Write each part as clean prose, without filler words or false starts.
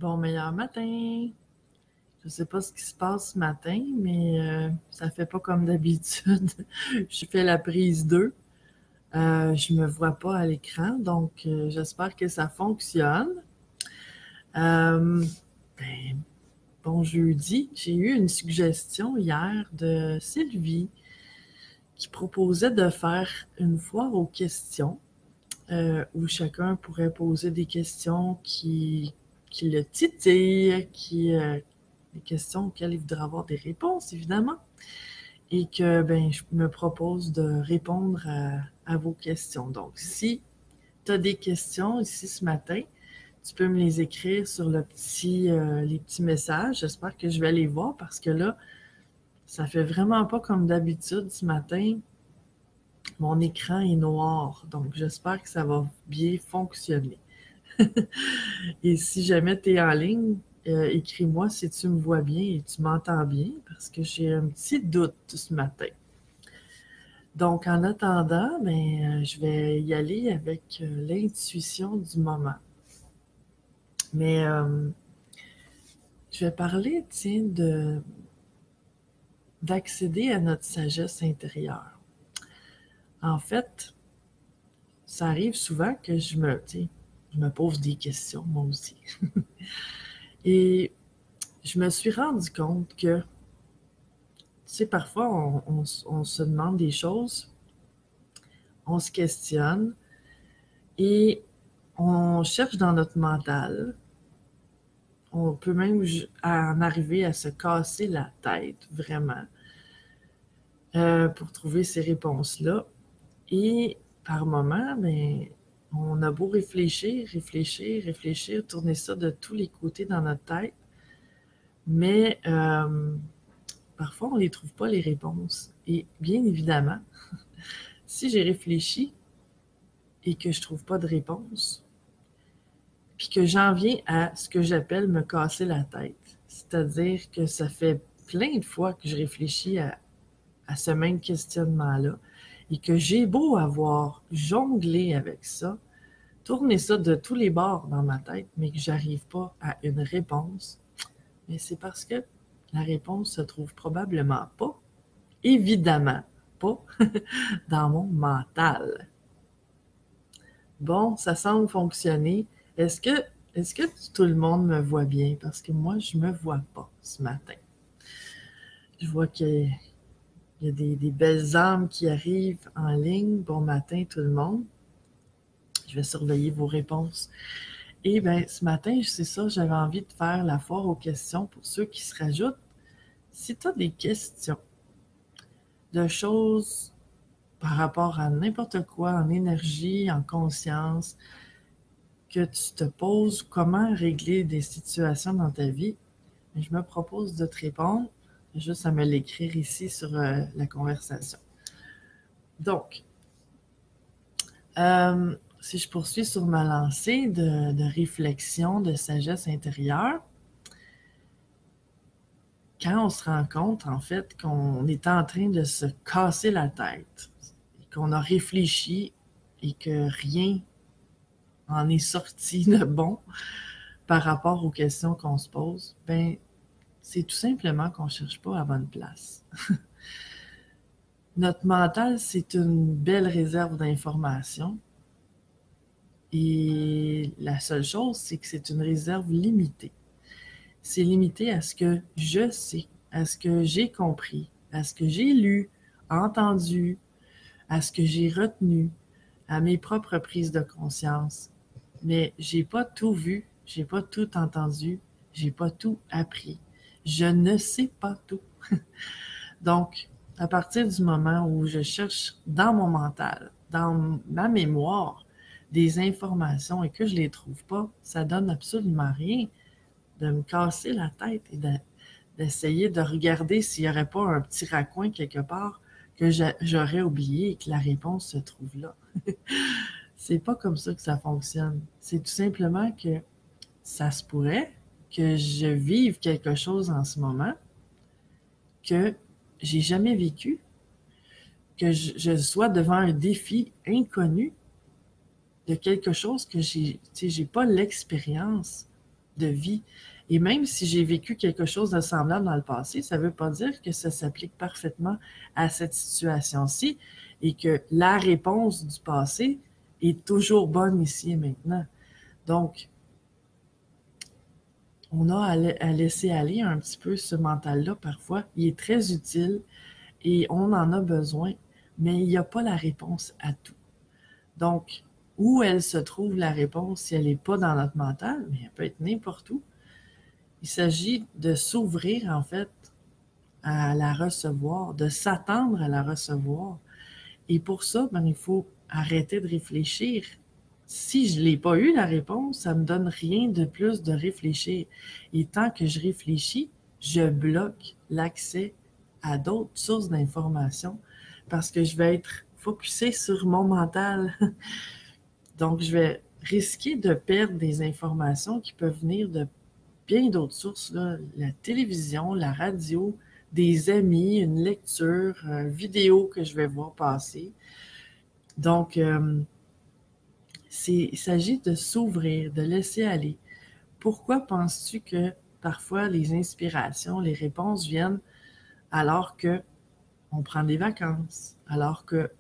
Bon meilleur matin! Je sais pas ce qui se passe ce matin, mais ça fait pas comme d'habitude. Je fais la prise 2. Je me vois pas à l'écran, donc j'espère que ça fonctionne. Euh, ben, bon jeudi. J'ai eu une suggestion hier de Sylvie qui proposait de faire une foire aux questions où chacun pourrait poser des questions qui le titillent, des questions auxquelles il voudrait avoir des réponses, évidemment, et que ben, je me propose de répondre à vos questions. Donc, si tu as des questions ici ce matin, tu peux me les écrire sur les petits messages. J'espère que je vais les voir parce que là, ça fait vraiment pas comme d'habitude ce matin. Mon écran est noir, donc j'espère que ça va bien fonctionner. Et si jamais tu es en ligne, écris-moi si tu me vois bien et tu m'entends bien, parce que j'ai un petit doute ce matin. Donc, en attendant, ben, je vais y aller avec l'intuition du moment. Mais je vais parler, tiens, d'accéder à notre sagesse intérieure. En fait, ça arrive souvent que je me pose des questions, moi aussi. Et je me suis rendu compte que, tu sais, parfois, on se demande des choses, on se questionne et on cherche dans notre mental. On peut même en arriver à se casser la tête, vraiment, pour trouver ces réponses-là. Et par moments, ben, on a beau réfléchir, réfléchir, réfléchir, tourner ça de tous les côtés dans notre tête, mais parfois, on ne les trouve pas, les réponses. Et bien évidemment, si j'ai réfléchi et que je ne trouve pas de réponse, puis que j'en viens à ce que j'appelle me casser la tête, c'est-à-dire que ça fait plein de fois que je réfléchis à ce même questionnement-là et que j'ai beau avoir jonglé avec ça, tourner ça de tous les bords dans ma tête, mais que j'arrive pas à une réponse, mais c'est parce que la réponse se trouve probablement pas, évidemment pas, dans mon mental. Bon, ça semble fonctionner. Est-ce que, est-ce que tout le monde me voit bien? Parce que moi, je me vois pas ce matin. Je vois qu'il y a des belles âmes qui arrivent en ligne. Bon matin, tout le monde. Je vais surveiller vos réponses. Et bien, ce matin, c'est ça, j'avais envie de faire la foire aux questions pour ceux qui se rajoutent. Si tu as des questions de choses par rapport à n'importe quoi, en énergie, en conscience, que tu te poses, comment régler des situations dans ta vie, je me propose de te répondre, juste à me l'écrire ici sur la conversation. Donc, si je poursuis sur ma lancée de réflexion, de sagesse intérieure, quand on se rend compte, en fait, qu'on est en train de se casser la tête, qu'on a réfléchi et que rien en est sorti de bon par rapport aux questions qu'on se pose, ben, c'est tout simplement qu'on ne cherche pas à la bonne place. Notre mental, c'est une belle réserve d'informations. Et la seule chose, c'est que c'est une réserve limitée. C'est limité à ce que je sais, à ce que j'ai compris, à ce que j'ai lu, entendu, à ce que j'ai retenu, à mes propres prises de conscience. Mais j'ai pas tout vu, j'ai pas tout entendu, j'ai pas tout appris. Je ne sais pas tout. Donc, à partir du moment où je cherche dans mon mental, dans ma mémoire, des informations et que je les trouve pas, ça donne absolument rien de me casser la tête et d'essayer de regarder s'il n'y aurait pas un petit raccoin quelque part que j'aurais oublié et que la réponse se trouve là. C'est pas comme ça que ça fonctionne. C'est tout simplement que ça se pourrait que je vive quelque chose en ce moment que j'ai jamais vécu, que je sois devant un défi inconnu de quelque chose que j'ai pas l'expérience de vie. Et même si j'ai vécu quelque chose de semblable dans le passé, ça ne veut pas dire que ça s'applique parfaitement à cette situation-ci et que la réponse du passé est toujours bonne ici et maintenant. Donc, on a à laisser aller un petit peu ce mental-là parfois. Il est très utile et on en a besoin, mais il n'y a pas la réponse à tout. Donc, où elle se trouve la réponse si elle n'est pas dans notre mental, mais elle peut être n'importe où. Il s'agit de s'ouvrir en fait à la recevoir, de s'attendre à la recevoir. Et pour ça, il faut arrêter de réfléchir. Si je n'ai pas eu la réponse, ça ne me donne rien de plus de réfléchir. Et tant que je réfléchis, je bloque l'accès à d'autres sources d'informations parce que je vais être focusée sur mon mental. Donc, je vais risquer de perdre des informations qui peuvent venir de bien d'autres sources, là, la télévision, la radio, des amis, une lecture, une vidéo que je vais voir passer. Donc, il s'agit de s'ouvrir, de laisser aller. Pourquoi penses-tu que parfois les inspirations, les réponses viennent alors que on prend des vacances, alors que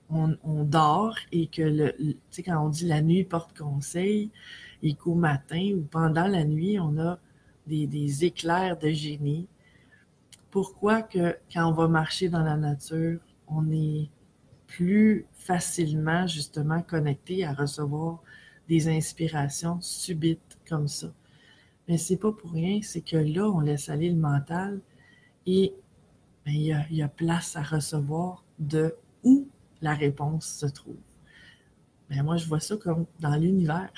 on dort et que tu sais, quand on dit la nuit porte conseil et qu'au matin ou pendant la nuit, on a des éclairs de génie. Pourquoi que quand on va marcher dans la nature, on est plus facilement justement connecté à recevoir des inspirations subites comme ça. Mais c'est pas pour rien, c'est que là, on laisse aller le mental et il y a place à recevoir de où la réponse se trouve. Mais moi, je vois ça comme dans l'univers.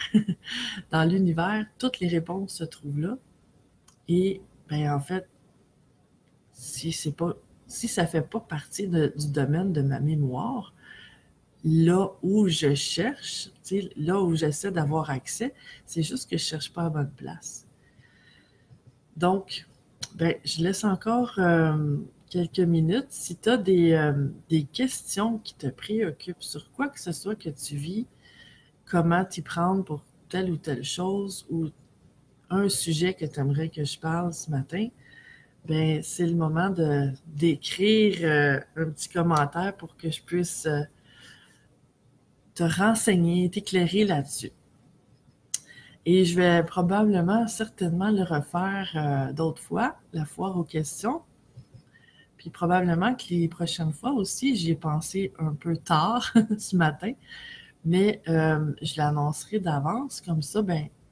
Dans l'univers, toutes les réponses se trouvent là. Et en fait, si ça fait pas partie du domaine de ma mémoire, là où je cherche, là où j'essaie d'avoir accès, c'est juste que je cherche pas à bonne place. Donc, je laisse encore quelques minutes. Si tu as des questions qui te préoccupent sur quoi que ce soit que tu vis, comment t'y prendre pour telle ou telle chose ou un sujet que tu aimerais que je parle ce matin, c'est le moment d'écrire un petit commentaire pour que je puisse te renseigner, t'éclairer là-dessus. Et je vais probablement, certainement le refaire d'autres fois, la foire aux questions. Puis probablement que les prochaines fois aussi, j'y ai pensé un peu tard ce matin, mais je l'annoncerai d'avance. Comme ça,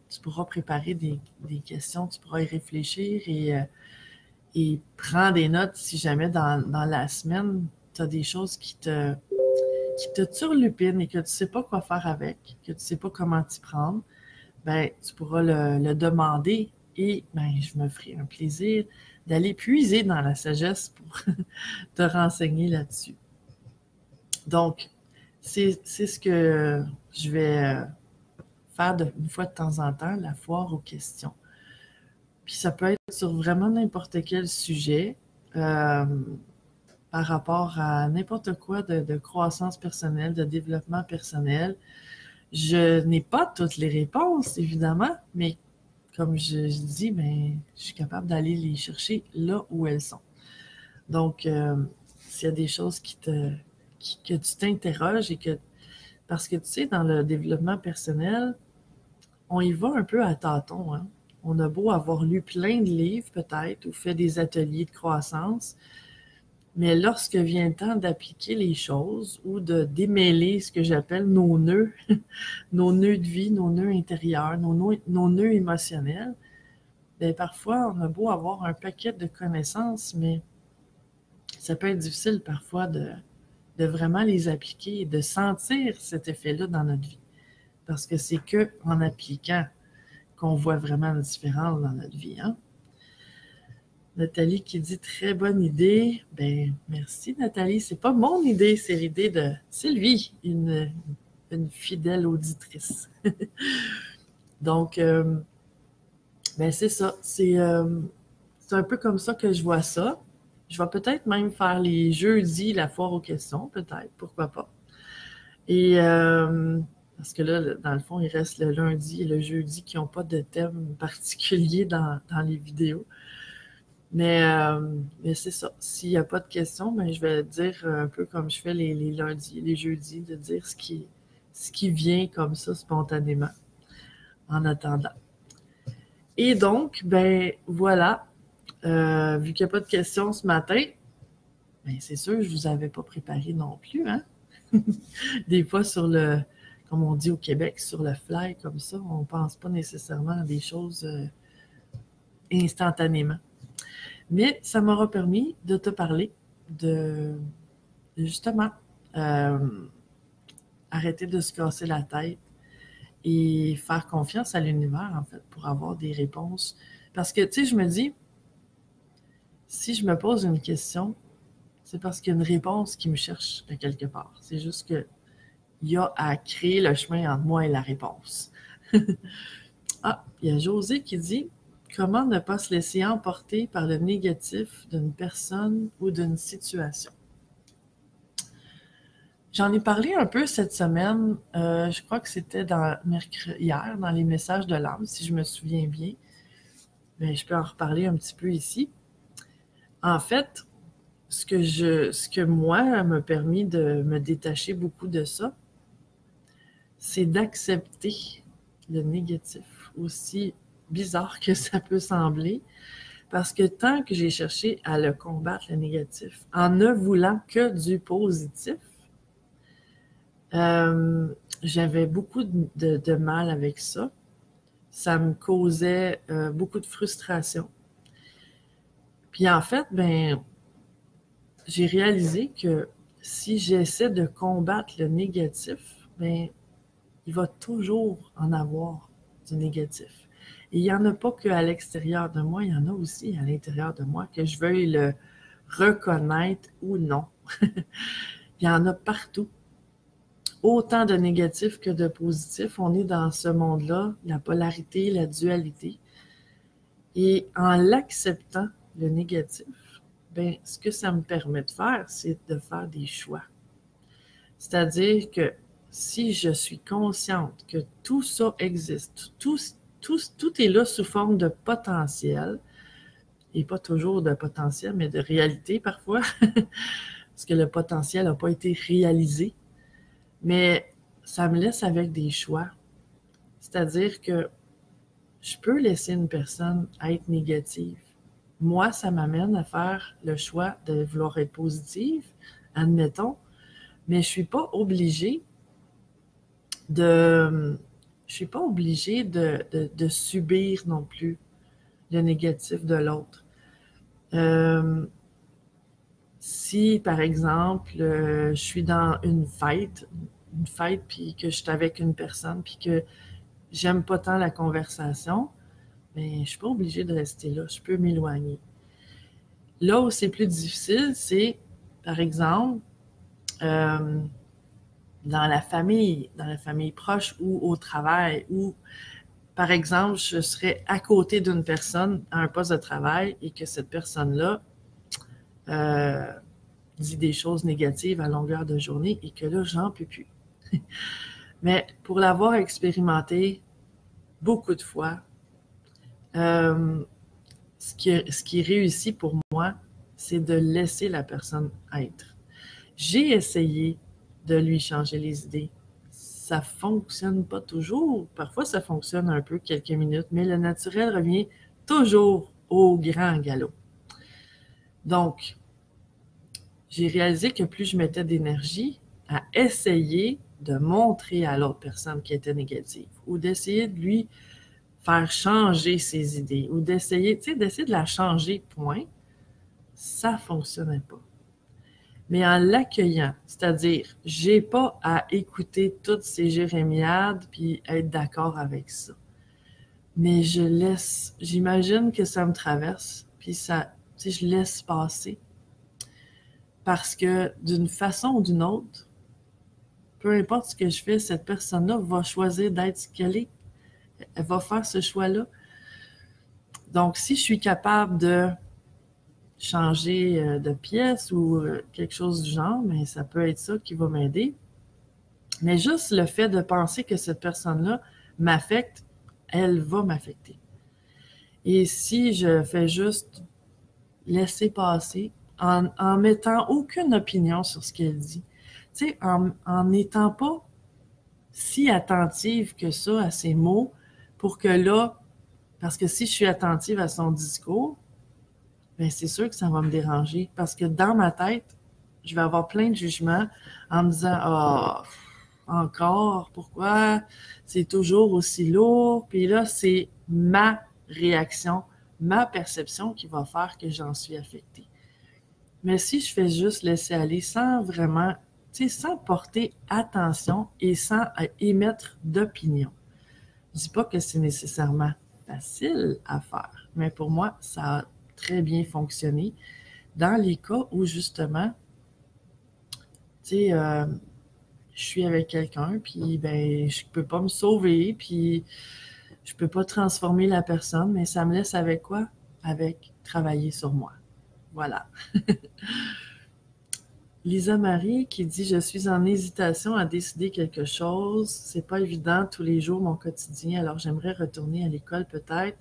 tu pourras préparer des questions, tu pourras y réfléchir et prends des notes si jamais dans la semaine, tu as des choses qui te turlupinent et que tu ne sais pas quoi faire avec, que tu ne sais pas comment t'y prendre. Tu pourras le demander et je me ferai un plaisir d'aller puiser dans la sagesse pour te renseigner là-dessus. Donc, c'est ce que je vais faire une fois de temps en temps, la foire aux questions. Puis ça peut être sur vraiment n'importe quel sujet par rapport à n'importe quoi de croissance personnelle, de développement personnel. Je n'ai pas toutes les réponses, évidemment, mais comme je dis, je suis capable d'aller les chercher là où elles sont. Donc, s'il y a des choses que tu t'interroges parce que tu sais, dans le développement personnel, on y va un peu à tâtons, hein. On a beau avoir lu plein de livres peut-être ou fait des ateliers de croissance, mais lorsque vient le temps d'appliquer les choses ou de démêler ce que j'appelle nos nœuds, nos nœuds de vie, nos nœuds intérieurs, nos nœuds émotionnels, parfois, on a beau avoir un paquet de connaissances, mais ça peut être difficile parfois de vraiment les appliquer et de sentir cet effet-là dans notre vie. Parce que c'est qu'en appliquant qu'on voit vraiment la différence dans notre vie, hein? Nathalie qui dit très bonne idée. Merci Nathalie. C'est pas mon idée, c'est l'idée de Sylvie, une fidèle auditrice. Donc, c'est ça. C'est un peu comme ça que je vois ça. Je vais peut-être même faire les jeudis la foire aux questions, peut-être, pourquoi pas. Et Parce que là, dans le fond, il reste le lundi et le jeudi qui n'ont pas de thème particulier dans les vidéos. Mais c'est ça. S'il n'y a pas de questions, ben, je vais dire un peu comme je fais les lundis et les jeudis, de dire ce qui vient comme ça spontanément en attendant. Et donc, ben voilà, vu qu'il n'y a pas de questions ce matin, ben c'est sûr, je ne vous avais pas préparé non plus, hein? Des fois, comme on dit au Québec, sur le fly, comme ça, on ne pense pas nécessairement à des choses instantanément. Mais ça m'aura permis de te parler de justement euh, arrêter de se casser la tête et faire confiance à l'univers, en fait, pour avoir des réponses. Parce que, tu sais, je me dis, si je me pose une question, c'est parce qu'il y a une réponse qui me cherche de quelque part. C'est juste que il y a à créer le chemin entre moi et la réponse. Ah, il y a José qui dit comment ne pas se laisser emporter par le négatif d'une personne ou d'une situation. J'en ai parlé un peu cette semaine, je crois que c'était hier, dans les messages de l'âme, si je me souviens bien. Mais je peux en reparler un petit peu ici. En fait, ce que moi m'a permis de me détacher beaucoup de ça, c'est d'accepter le négatif, aussi bizarre que ça peut sembler, parce que tant que j'ai cherché à le combattre, le négatif, en ne voulant que du positif, j'avais beaucoup de mal avec ça. Ça me causait beaucoup de frustration. Puis en fait, ben, j'ai réalisé que si j'essaie de combattre le négatif, ben, il va toujours en avoir du négatif. Et il n'y en a pas qu'à l'extérieur de moi, il y en a aussi à l'intérieur de moi, que je veuille le reconnaître ou non. Il y en a partout. Autant de négatifs que de positifs. On est dans ce monde-là, la polarité, la dualité. Et en l'acceptant, le négatif, ben, ce que ça me permet de faire, c'est de faire des choix. C'est-à-dire que si je suis consciente que tout ça existe, tout est là sous forme de potentiel, et pas toujours de potentiel, mais de réalité parfois, parce que le potentiel n'a pas été réalisé, mais ça me laisse avec des choix. C'est-à-dire que je peux laisser une personne être négative. Moi, ça m'amène à faire le choix de vouloir être positive, admettons, mais je suis pas obligée de subir non plus le négatif de l'autre. Si, par exemple, je suis dans une fête, puis que je suis avec une personne, puis que j'aime pas tant la conversation, ben, je suis pas obligée de rester là, je peux m'éloigner. Là où c'est plus difficile, c'est, par exemple, euh, dans la famille proche ou au travail, ou, par exemple, je serais à côté d'une personne à un poste de travail et que cette personne-là euh, dit des choses négatives à longueur de journée et que là, j'en peux plus. Mais pour l'avoir expérimenté beaucoup de fois, euh, ce qui réussit pour moi, c'est de laisser la personne être. J'ai essayé de lui changer les idées. Ça fonctionne pas toujours. Parfois, ça fonctionne un peu quelques minutes, mais le naturel revient toujours au grand galop. Donc, j'ai réalisé que plus je mettais d'énergie à essayer de montrer à l'autre personne qui était négative ou d'essayer de lui faire changer ses idées ou d'essayer de la changer, point, ça ne fonctionnait pas. Mais en l'accueillant, c'est-à-dire, j'ai pas à écouter toutes ces jérémiades puis être d'accord avec ça. Mais j'imagine que ça me traverse, puis ça, je laisse passer. Parce que d'une façon ou d'une autre, peu importe ce que je fais, cette personne-là va choisir d'être ce qu'elle est. Elle va faire ce choix-là. Donc, si je suis capable de changer de pièce ou quelque chose du genre, mais ça peut être ça qui va m'aider. Mais juste le fait de penser que cette personne-là m'affecte, elle va m'affecter. Et si je fais juste laisser passer en mettant aucune opinion sur ce qu'elle dit, tu sais, en n'étant pas si attentive que ça à ses mots pour que là, parce que si je suis attentive à son discours, ben c'est sûr que ça va me déranger parce que dans ma tête, je vais avoir plein de jugements en me disant ah encore pourquoi c'est toujours aussi lourd, puis là c'est ma réaction, ma perception qui va faire que j'en suis affectée. Mais si je fais juste laisser aller sans vraiment, tu sais, sans porter attention et sans émettre d'opinion. Je dis pas que c'est nécessairement facile à faire, mais pour moi, ça a très bien fonctionné dans les cas où justement, tu sais, je suis avec quelqu'un, puis ben, je peux pas me sauver, puis je peux pas transformer la personne, mais ça me laisse avec quoi? Avec travailler sur moi. Voilà. Lisa Marie qui dit: Je suis en hésitation à décider quelque chose. C'est pas évident tous les jours mon quotidien, alors j'aimerais retourner à l'école peut-être.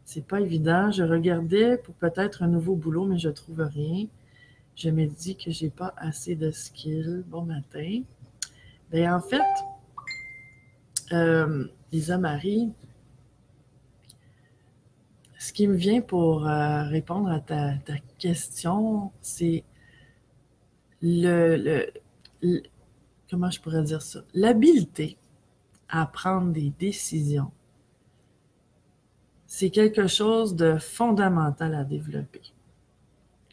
C'est pas évident. Je regardais pour peut-être un nouveau boulot, mais je trouve rien. Je me dis que j'ai pas assez de skills. Bon matin. Ben, en fait, Lisa Marie, ce qui me vient pour répondre à ta question, c'est le, le, le- comment je pourrais dire ça? L'habileté à prendre des décisions, c'est quelque chose de fondamental à développer.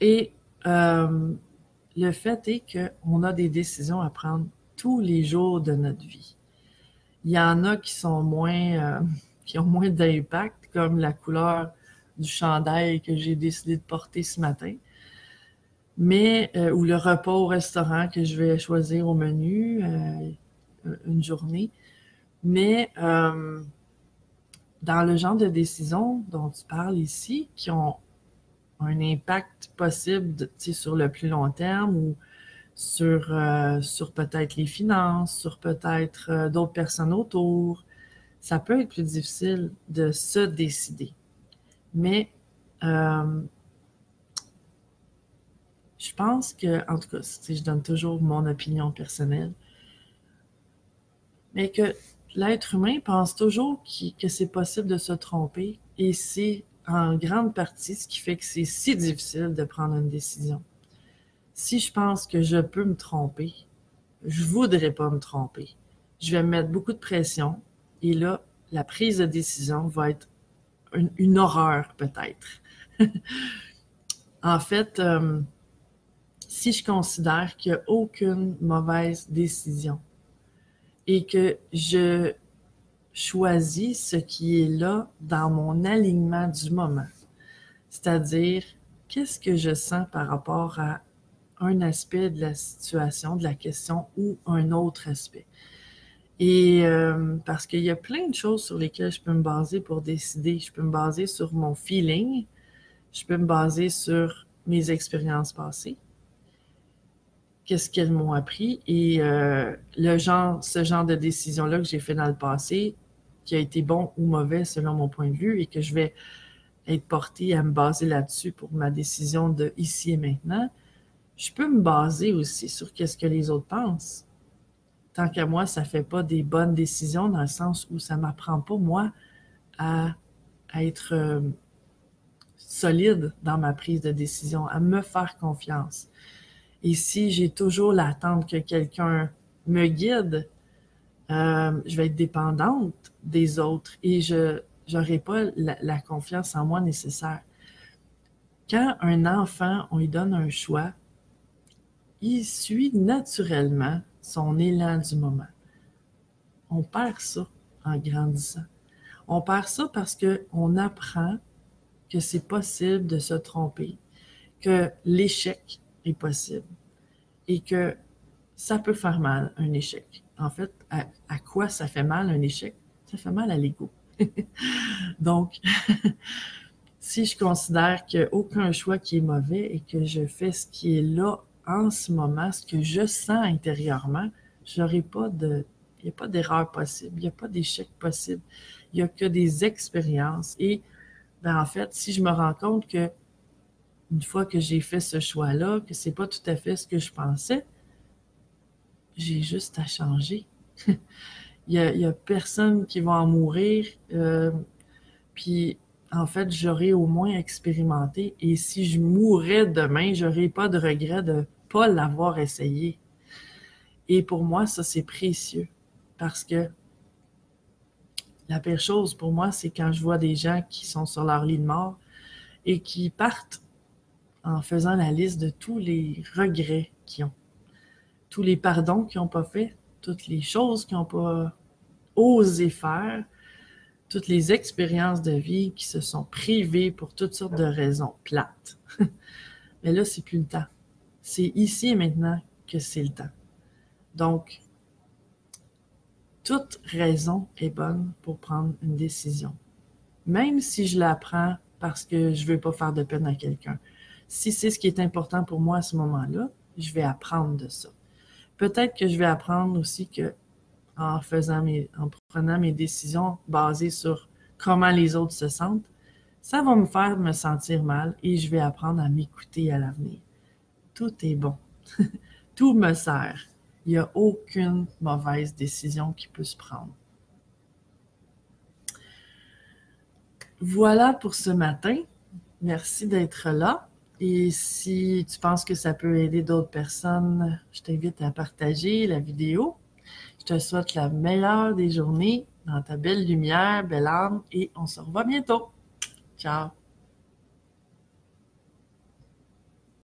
Et le fait est qu'on a des décisions à prendre tous les jours de notre vie. Il y en a qui sont qui ont moins d'impact, comme la couleur du chandail que j'ai décidé de porter ce matin, mais ou le repas au restaurant que je vais choisir au menu une journée. Mais dans le genre de décisions dont tu parles ici, qui ont un impact possible sur le plus long terme ou sur peut-être les finances, sur peut-être d'autres personnes autour, ça peut être plus difficile de se décider. Mais je pense que, en tout cas, je donne toujours mon opinion personnelle, mais que l'être humain pense toujours que c'est possible de se tromper et c'est en grande partie ce qui fait que c'est si difficile de prendre une décision. Si je pense que je peux me tromper, je voudrais pas me tromper. Je vais me mettre beaucoup de pression et là, la prise de décision va être une horreur peut-être. En fait, si je considère qu'il n'y a aucune mauvaise décision et que je choisis ce qui est là dans mon alignement du moment, c'est-à-dire qu'est-ce que je sens par rapport à un aspect de la situation, de la question ou un autre aspect. Et parce qu'il y a plein de choses sur lesquelles je peux me baser pour décider. Je peux me baser sur mon feeling, je peux me baser sur mes expériences passées, qu'est-ce qu'elles m'ont appris et ce genre de décision-là que j'ai fait dans le passé, qui a été bon ou mauvais selon mon point de vue et que je vais être portée à me baser là-dessus pour ma décision de ici et maintenant. Je peux me baser aussi sur qu'est-ce que les autres pensent. Tant qu'à moi, ça fait pas des bonnes décisions dans le sens où ça m'apprend pas, moi, à être solide dans ma prise de décision, à me faire confiance. Et si j'ai toujours l'attente que quelqu'un me guide, je vais être dépendante des autres et je n'aurai pas la confiance en moi nécessaire. Quand un enfant, on lui donne un choix, il suit naturellement son élan du moment. On perd ça en grandissant. On perd ça parce qu'on apprend que c'est possible de se tromper, que l'échec est possible et que ça peut faire mal, un échec. En fait, à quoi ça fait mal un échec? Ça fait mal à l'ego. Donc, si je considère qu'il n'y a aucun choix qui est mauvais et que je fais ce qui est là en ce moment, ce que je sens intérieurement, j'aurai pas de... Il n'y a pas d'erreur possible, il n'y a pas d'échec possible. Il n'y a que des expériences. Et ben, en fait, si je me rends compte que une fois que j'ai fait ce choix-là, que c'est pas tout à fait ce que je pensais, j'ai juste à changer. Il y a personne qui va en mourir. Puis, en fait, j'aurais au moins expérimenté. Et si je mourais demain, j'aurais pas de regret de pas l'avoir essayé. Et pour moi, ça, c'est précieux. Parce que la pire chose pour moi, c'est quand je vois des gens qui sont sur leur lit de mort et qui partent en faisant la liste de tous les regrets qu'ils ont, tous les pardons qu'ils n'ont pas fait, toutes les choses qu'ils n'ont pas osé faire, toutes les expériences de vie qui se sont privées pour toutes sortes de raisons plates. Mais là, c'est plus le temps. C'est ici et maintenant que c'est le temps. Donc, toute raison est bonne pour prendre une décision. Même si je la prends parce que je veux pas faire de peine à quelqu'un. Si c'est ce qui est important pour moi à ce moment-là, je vais apprendre de ça. Peut-être que je vais apprendre aussi que en prenant mes décisions basées sur comment les autres se sentent, ça va me faire me sentir mal et je vais apprendre à m'écouter à l'avenir. Tout est bon. Tout me sert. Il n'y a aucune mauvaise décision qui peut se prendre. Voilà pour ce matin. Merci d'être là. Et si tu penses que ça peut aider d'autres personnes, je t'invite à partager la vidéo. Je te souhaite la meilleure des journées dans ta belle lumière, belle âme, et on se revoit bientôt. Ciao!